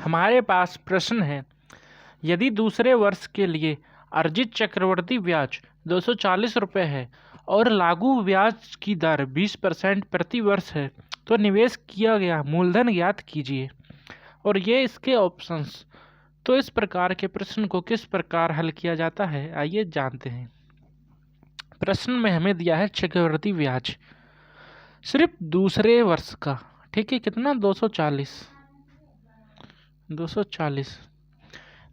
हमारे पास प्रश्न है, यदि दूसरे वर्ष के लिए अर्जित चक्रवृद्धि ब्याज 240 रुपये है और लागू ब्याज की दर 20% प्रति वर्ष है तो निवेश किया गया मूलधन ज्ञात कीजिए। और ये इसके ऑप्शंस। तो इस प्रकार के प्रश्न को किस प्रकार हल किया जाता है, आइए जानते हैं। प्रश्न में हमें दिया है चक्रवृद्धि ब्याज सिर्फ दूसरे वर्ष का, ठीक है, कितना 240।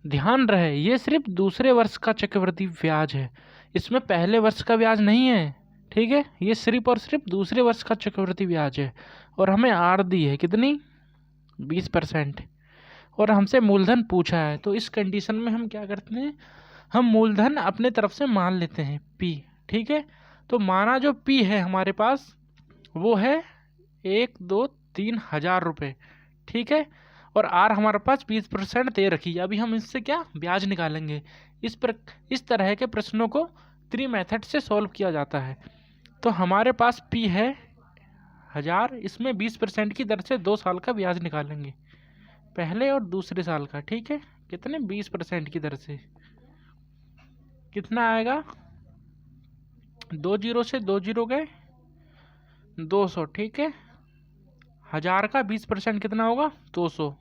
ध्यान रहे ये सिर्फ दूसरे वर्ष का चक्रवृद्धि ब्याज है, इसमें पहले वर्ष का ब्याज नहीं है, ठीक है। ये सिर्फ और सिर्फ दूसरे वर्ष का चक्रवृद्धि ब्याज है और हमें आर दी है कितनी 20% और हमसे मूलधन पूछा है। तो इस कंडीशन में हम क्या करते हैं, हम मूलधन अपने तरफ से मान लेते हैं P, ठीक है। तो माना जो P है हमारे पास वो है 1,2,3,000 रुपये, ठीक है। और आर हमारे पास 20% दे रखी है। अभी हम इससे क्या ब्याज निकालेंगे। इस तरह के प्रश्नों को 3 मेथड से सॉल्व किया जाता है। तो हमारे पास P है 1000, इसमें 20% की दर से 2 साल का ब्याज निकालेंगे, पहले और दूसरे साल का, ठीक है। कितने 20% की दर से कितना आएगा, 2 जीरो से 2 जीरो गए 200, ठीक है। 1000 का 20% कितना होगा 200।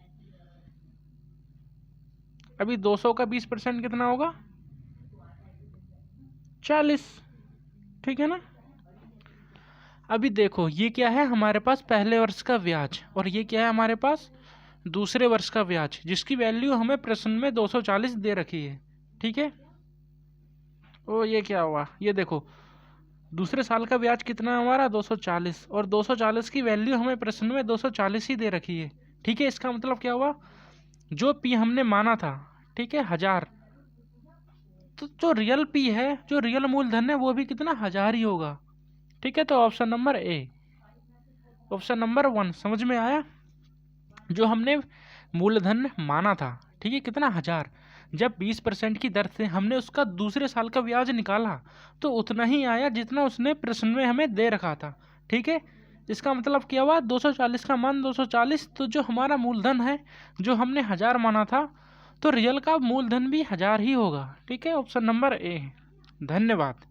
अभी 200 का 20% कितना होगा 40, ठीक है ना। अभी देखो ये क्या है हमारे पास पहले वर्ष का ब्याज और ये क्या है हमारे पास दूसरे वर्ष का ब्याज, जिसकी वैल्यू हमें प्रश्न में 240 दे रखी है, ठीक है। ओ ये क्या हुआ, ये देखो दूसरे साल का ब्याज कितना है हमारा 240 और 240 की वैल्यू हमें प्रश्न में 240 ही दे रखी है, ठीक है। इसका मतलब क्या हुआ, जो P हमने माना था, ठीक है 1000, तो जो रियल P है, जो रियल मूलधन है वो भी कितना 1000 ही होगा, ठीक है। तो option number A, option number 1 समझ में आया। जो हमने मूलधन माना था, ठीक है कितना 1000, जब 20% की दर से हमने उसका दूसरे साल का ब्याज निकाला तो उतना ही आया जितना उसने प्रश्न में हमें दे रखा था, ठीक है। इसका मतलब क्या हुआ 240 का मान 240, तो जो हमारा मूलधन है जो हमने 1000 माना था तो रियल का मूलधन भी 1000 ही होगा, ठीक है। Option number A. धन्यवाद।